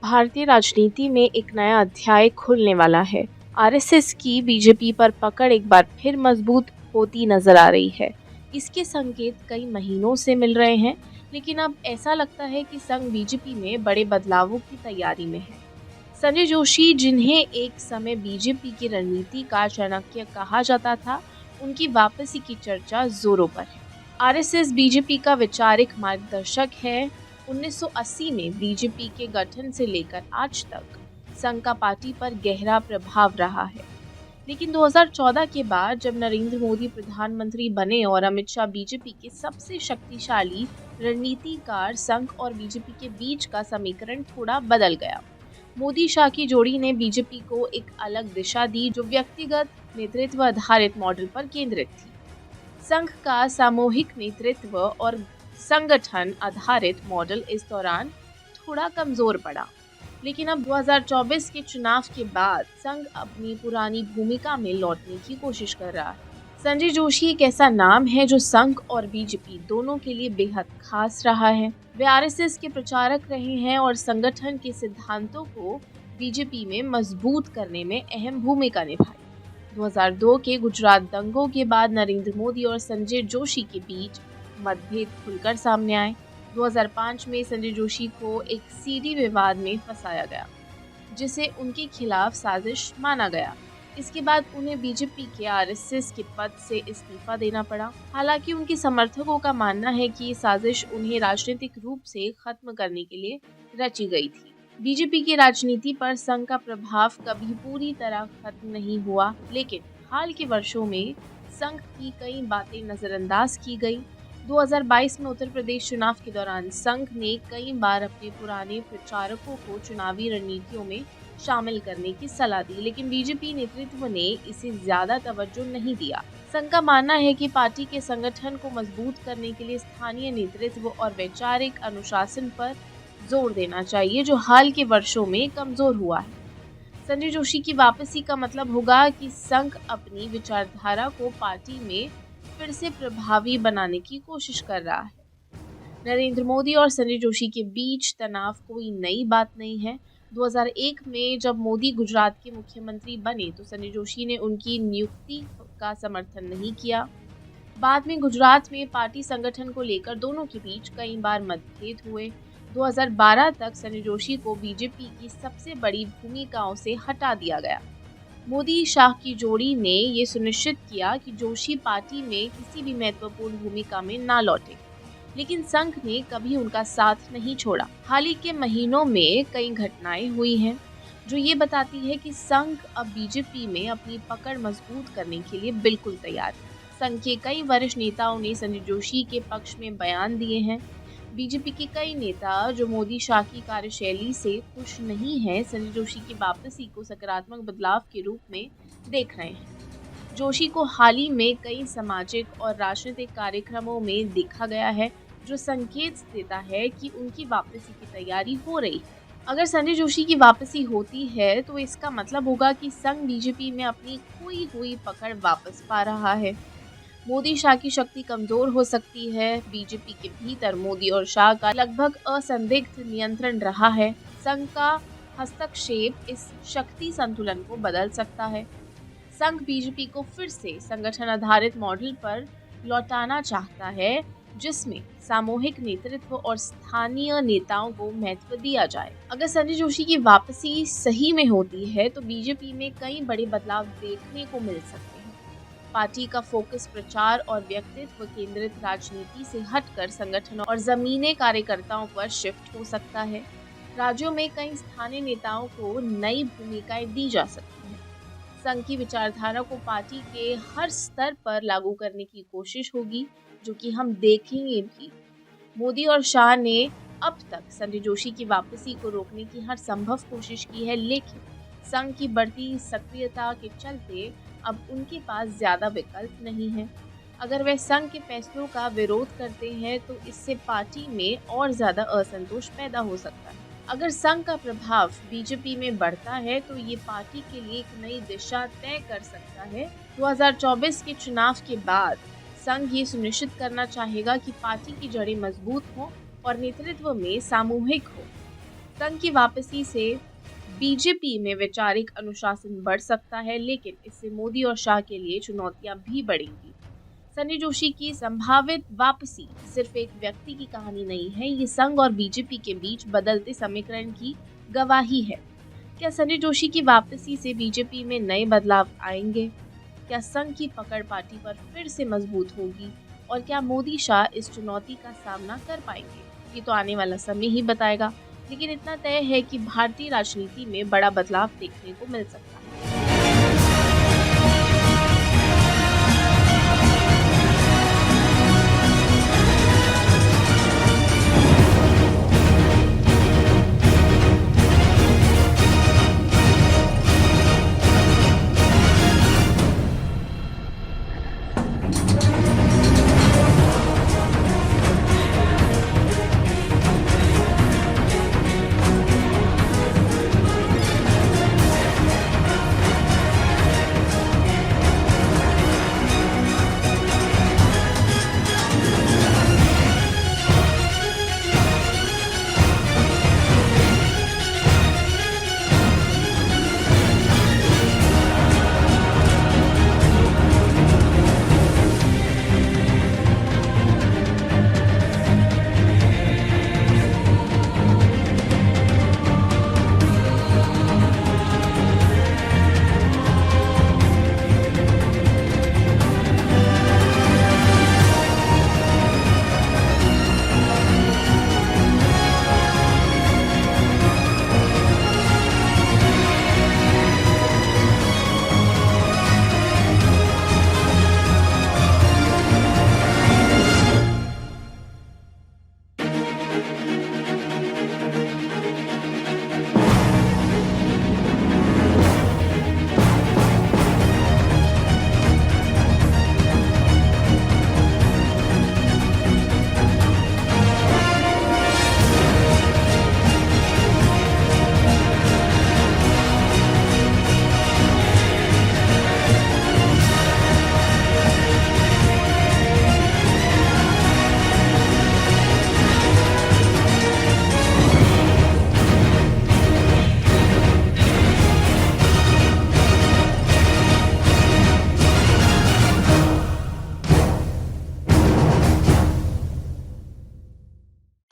भारतीय राजनीति में एक नया अध्याय खुलने वाला है। आरएसएस की बीजेपी पर पकड़ एक बार फिर मजबूत होती नजर आ रही है। इसके संकेत कई महीनों से मिल रहे हैं, लेकिन अब ऐसा लगता है कि संघ बीजेपी में बड़े बदलावों की तैयारी में है। संजय जोशी, जिन्हें एक समय बीजेपी की रणनीति का चाणक्य कहा जाता था, उनकी वापसी की चर्चा जोरों पर है। आरएसएस बीजेपी का वैचारिक मार्गदर्शक है। 1980 में बीजेपी के गठन से लेकर आज तक संघ का पार्टी पर गहरा प्रभाव रहा है। लेकिन 2014 के बाद जब नरेंद्र मोदी प्रधानमंत्री बने और अमित शाह बीजेपी के सबसे शक्तिशाली रणनीतिकार, संघ और बीजेपी के बीच का समीकरण थोड़ा बदल गया। मोदी शाह की जोड़ी ने बीजेपी को एक अलग दिशा दी, जो व्यक्तिगत नेतृत्व आधारित मॉडल पर केंद्रित थी। संघ का सामूहिक नेतृत्व और संगठन आधारित मॉडल इस दौरान थोड़ा कमजोर पड़ा। लेकिन अब 2024 के चुनाव के बाद संघ अपनी पुरानी भूमिका में लौटने की कोशिश कर रहा है। संजय जोशी एक ऐसा नाम है जो संघ और बीजेपी दोनों के लिए बेहद खास रहा है। वे आरएसएस के प्रचारक रहे हैं और संगठन के सिद्धांतों को बीजेपी में मजबूत करने में अहम भूमिका निभाई। 2002 के गुजरात दंगों के बाद नरेंद्र मोदी और संजय जोशी के बीच मतभेद खुलकर सामने आए। 2005 में संजय जोशी को एक सीडी विवाद में फंसाया गया, जिसे उनके खिलाफ साजिश माना गया। इसके बाद उन्हें बीजेपी के आरएसएस के पद से इस्तीफा देना पड़ा। हालांकि उनके समर्थकों का मानना है कि ये साजिश उन्हें राजनीतिक रूप से खत्म करने के लिए रची गई थी। बीजेपी की राजनीति पर संघ का प्रभाव कभी पूरी तरह खत्म नहीं हुआ, लेकिन हाल के वर्षों में संघ की कई बातें नजरअंदाज की गई। 2022 में उत्तर प्रदेश चुनाव के दौरान संघ ने कई बार अपने पुराने प्रचारकों को चुनावी रणनीतियों में शामिल करने की सलाह दी, लेकिन बीजेपी नेतृत्व ने इसे ज्यादा तवज्जो नहीं दिया। संघ का मानना है कि पार्टी के संगठन को मजबूत करने के लिए स्थानीय नेतृत्व और वैचारिक अनुशासन पर जोर देना चाहिए, जो हाल के वर्षों में कमजोर हुआ है। संजय जोशी की वापसी का मतलब होगा कि संघ अपनी विचारधारा को पार्टी में फिर से प्रभावी बनाने की कोशिश कर रहा है। नरेंद्र मोदी और संजय जोशी के बीच तनाव कोई नई बात नहीं है। 2001 में जब मोदी गुजरात के मुख्यमंत्री बने तो संजय जोशी ने उनकी नियुक्ति का समर्थन नहीं किया। बाद में गुजरात में पार्टी संगठन को लेकर दोनों के बीच कई बार मतभेद हुए। 2012 तक संजय जोशी को बीजेपी की सबसे बड़ी भूमिकाओं से हटा दिया गया। मोदी शाह की जोड़ी ने ये सुनिश्चित किया कि जोशी पार्टी में किसी भी महत्वपूर्ण भूमिका में ना लौटे, लेकिन संघ ने कभी उनका साथ नहीं छोड़ा। हाल ही के महीनों में कई घटनाएं हुई हैं जो ये बताती है कि संघ अब बीजेपी में अपनी पकड़ मजबूत करने के लिए बिल्कुल तैयार है। संघ के कई वरिष्ठ नेताओं ने संजय जोशी के पक्ष में बयान दिए हैं। बीजेपी के कई नेता जो मोदी शाह की कार्यशैली से खुश नहीं हैं, संजय जोशी की वापसी को सकारात्मक बदलाव के रूप में देख रहे हैं। जोशी को हाल ही में कई सामाजिक और राजनीतिक कार्यक्रमों में देखा गया है, जो संकेत देता है कि उनकी वापसी की तैयारी हो रही है। अगर संजय जोशी की वापसी होती है तो इसका मतलब होगा कि संघ बीजेपी में अपनी खोई हुई पकड़ वापस पा रहा है। मोदी शाह की शक्ति कमजोर हो सकती है। बीजेपी के भीतर मोदी और शाह का लगभग असंदिग्ध नियंत्रण रहा है। संघ का हस्तक्षेप इस शक्ति संतुलन को बदल सकता है। संघ बीजेपी को फिर से संगठन आधारित मॉडल पर लौटाना चाहता है, जिसमें सामूहिक नेतृत्व और स्थानीय नेताओं को महत्व दिया जाए। अगर संजय जोशी की वापसी सही में होती है तो बीजेपी में कई बड़े बदलाव देखने को मिल सकते हैं। पार्टी का फोकस प्रचार और व्यक्तित्व केंद्रित राजनीति से हटकर संगठन और जमीनी कार्यकर्ताओं पर शिफ्ट हो सकता है। राज्यों में कई स्थानीय नेताओं को नई भूमिकाएं दी जा सकती हैं। संघ की विचारधारा को पार्टी के हर स्तर पर लागू करने की कोशिश होगी, जो कि हम देखेंगे भी। मोदी और शाह ने अब तक संजय जोशी की वापसी को रोकने की हर संभव कोशिश की है, लेकिन संघ की बढ़ती सक्रियता के चलते अब उनके पास ज्यादा विकल्प नहीं है। अगर वे संघ के फैसलों का विरोध करते हैं तो इससे पार्टी में और ज्यादा असंतोष पैदा हो सकता है। अगर संघ का प्रभाव बीजेपी में बढ़ता है तो ये पार्टी के लिए एक नई दिशा तय कर सकता है। 2024 के चुनाव के बाद संघ ये सुनिश्चित करना चाहेगा कि पार्टी की जड़ें मजबूत हों और नेतृत्व में सामूहिक हो। संघ की वापसी से बीजेपी में वैचारिक अनुशासन बढ़ सकता है, लेकिन इससे मोदी और शाह के लिए चुनौतियां भी बढ़ेंगी। सनी जोशी की संभावित वापसी सिर्फ एक व्यक्ति की कहानी नहीं है, ये संघ और बीजेपी के बीच बदलते समीकरण की गवाही है। क्या सनी जोशी की वापसी से बीजेपी में नए बदलाव आएंगे? क्या संघ की पकड़ पार्टी पर फिर से मजबूत होगी? और क्या मोदी शाह इस चुनौती का सामना कर पाएंगे? ये तो आने वाला समय ही बताएगा, लेकिन इतना तय है कि भारतीय राजनीति में बड़ा बदलाव देखने को मिल सकता है।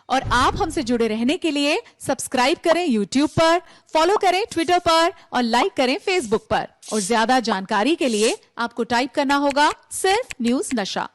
और आप हमसे जुड़े रहने के लिए सब्सक्राइब करें YouTube पर, फॉलो करें ट्विटर पर और लाइक करें Facebook पर। और ज्यादा जानकारी के लिए आपको टाइप करना होगा सिर्फ न्यूज नशा।